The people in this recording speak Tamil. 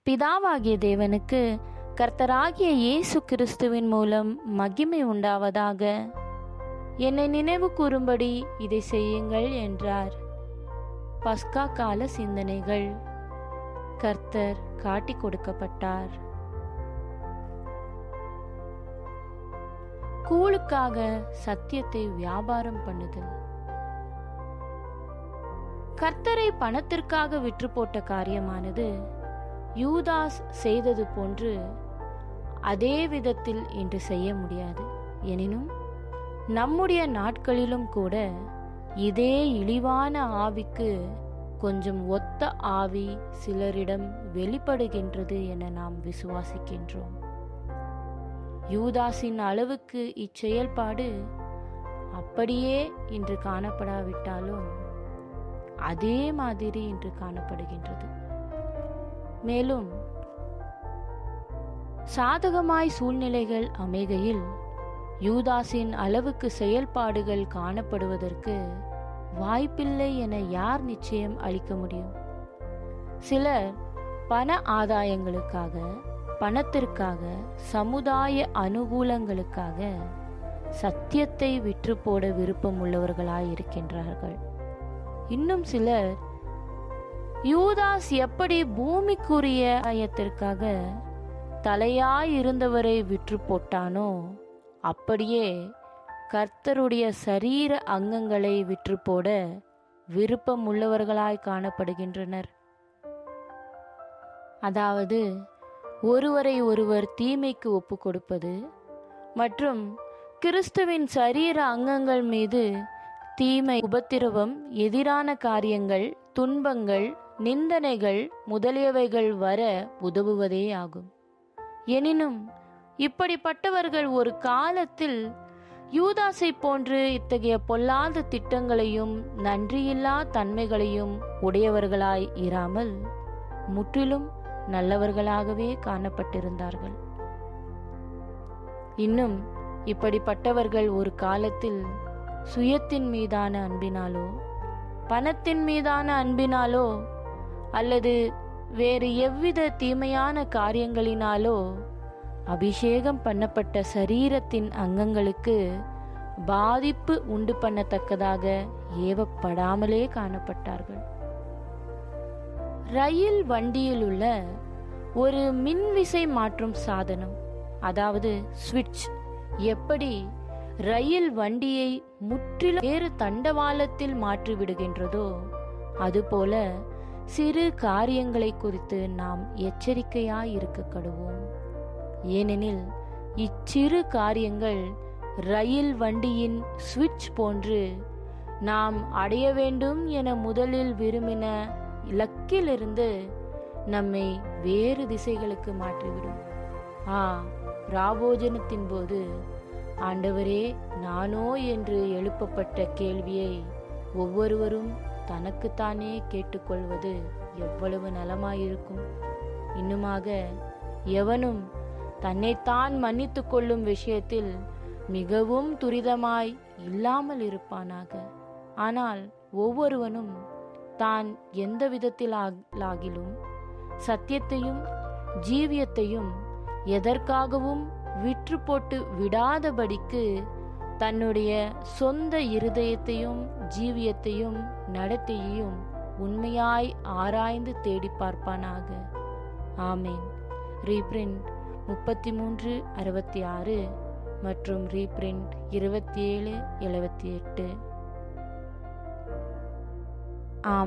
பிதாவாகிய தேவனுக்கு கர்த்தராகிய இயேசு கிறிஸ்துவின் மூலம் மகிமை உண்டாவதாக. என்னை நினைவு கூறும்படி இதை செய்யுங்கள் என்றார். பஸ்கா கால சிந்தனைகள். கர்த்தர் காட்டிக் கொடுக்கப்பட்டார். கூழுக்காக சத்தியத்தை வியாபாரம் பண்ணுதல். கர்த்தரை பணத்திற்காக விற்று போட்ட காரியமானது யூதாஸ் செய்தது போன்று அதே விதத்தில் இன்று செய்ய முடியாது. எனினும் நம்முடைய நாட்களிலும் கூட இதே இழிவான ஆவிக்கு கொஞ்சம் ஒத்த ஆவி சிலரிடம் வெளிப்படுகின்றது என நாம் விசுவாசிக்கின்றோம். யூதாஸின் அளவுக்கு இச்செயல்பாடு அப்படியே இன்று காணப்படாவிட்டாலும் அதே மாதிரி இன்று காணப்படுகின்றது. மேலும் சாதகமாய் சூழ்நிலைகள் அமைகையில் யூதாஸின் அளவுக்கு செயல்பாடுகள் காணப்படுவதற்கு வாய்ப்பில்லை என யார் நிச்சயம் அளிக்க முடியும்? சிலர் பண ஆதாயங்களுக்காக, பணத்திற்காக, சமுதாய அனுகூலங்களுக்காக சத்தியத்தை விற்று போட விருப்பம் உள்ளவர்களாய் இருக்கின்றார்கள். இன்னும் சிலர் யூதாஸ் எப்படி பூமிக்குரிய ஆயத்திற்காக தலையாய் இருந்தவரை விற்று போட்டானோ அப்படியே கர்த்தருடைய சரீர அங்கங்களை விற்று போட விருப்பம் உள்ளவர்களாய் காணப்படுகின்றனர். அதாவது ஒருவரை ஒருவர் தீமைக்கு ஒப்பு கொடுப்பது மற்றும் கிறிஸ்துவின் சரீர அங்கங்கள் மீது தீமை, உபத்திரவம், எதிரான காரியங்கள், துன்பங்கள், நிந்தனைகள் முதலியவைகள் வர உதவுவதே ஆகும். எனினும் இப்படிப்பட்டவர்கள் ஒரு காலத்தில் யூதாசை போன்று இத்தகைய பொல்லாத திட்டங்களையும் நன்றியில்லா தன்மைகளையும் உடையவர்களாய் இராமல் முற்றிலும் நல்லவர்களாகவே காணப்பட்டிருந்தார்கள். இன்னும் இப்படிப்பட்டவர்கள் ஒரு காலத்தில் சுயத்தின் மீதான அன்பினாலோ, பணத்தின் மீதான அன்பினாலோ அல்லது வேறு எவ்வித தீமையான காரியங்களினாலோ அபிஷேகம் பண்ணப்பட்ட சரீரத்தின் அங்கங்களுக்கு பாதிப்பு உண்டு பண்ணத்தக்கதாக ஏவப்படாமலே காணப்பட்டார்கள். ரயில் வண்டியில் உள்ள ஒரு மின்விசை மாற்றும் சாதனம், அதாவது ஸ்விட்ச், எப்படி ரயில் வண்டியை முற்றிலும் வேறு தண்டவாளத்தில் மாற்றிவிடுகின்றதோ அதுபோல சிறு காரியங்களை குறித்து நாம் எச்சரிக்கையாய் இருக்க கடவோம். ஏனெனில் இச்சிறு காரியங்கள் ரயில் வண்டியின் சுவிட்ச் போன்று நாம் அடைய வேண்டும் என முதலில் விரும்பின இலக்கிலிருந்து நம்மை வேறு திசைகளுக்கு மாற்றிவிடும். ராபோஜனத்தின் போது ஆண்டவரே நானோ என்று எழுப்பப்பட்ட கேள்வியை ஒவ்வொருவரும் தனக்குத்தானே கேட்டுக்கொள்வது எவ்வளவு நலமாயிருக்கும். இன்னுமாக எவனும் தன்னைத்தான் மன்னித்து கொள்ளும் விஷயத்தில் மிகவும் துரிதமாய் இல்லாமல் இருப்பானாக. ஆனால் ஒவ்வொருவனும் தான் எந்த விதத்திலாகிலும் சத்தியத்தையும் ஜீவியத்தையும் எதற்காகவும் விற்று போட்டு விடாதபடிக்கு தன்னுடைய சொந்த இருதயத்தையும் ஜீவியத்தையும் நடத்தையையும் உண்மையாய் ஆராய்ந்து தேடி பார்ப்பானாக. ஆமேன். ரீப்ரிண்ட் 3366 மற்றும் ரீப்ரிண்ட் 2778.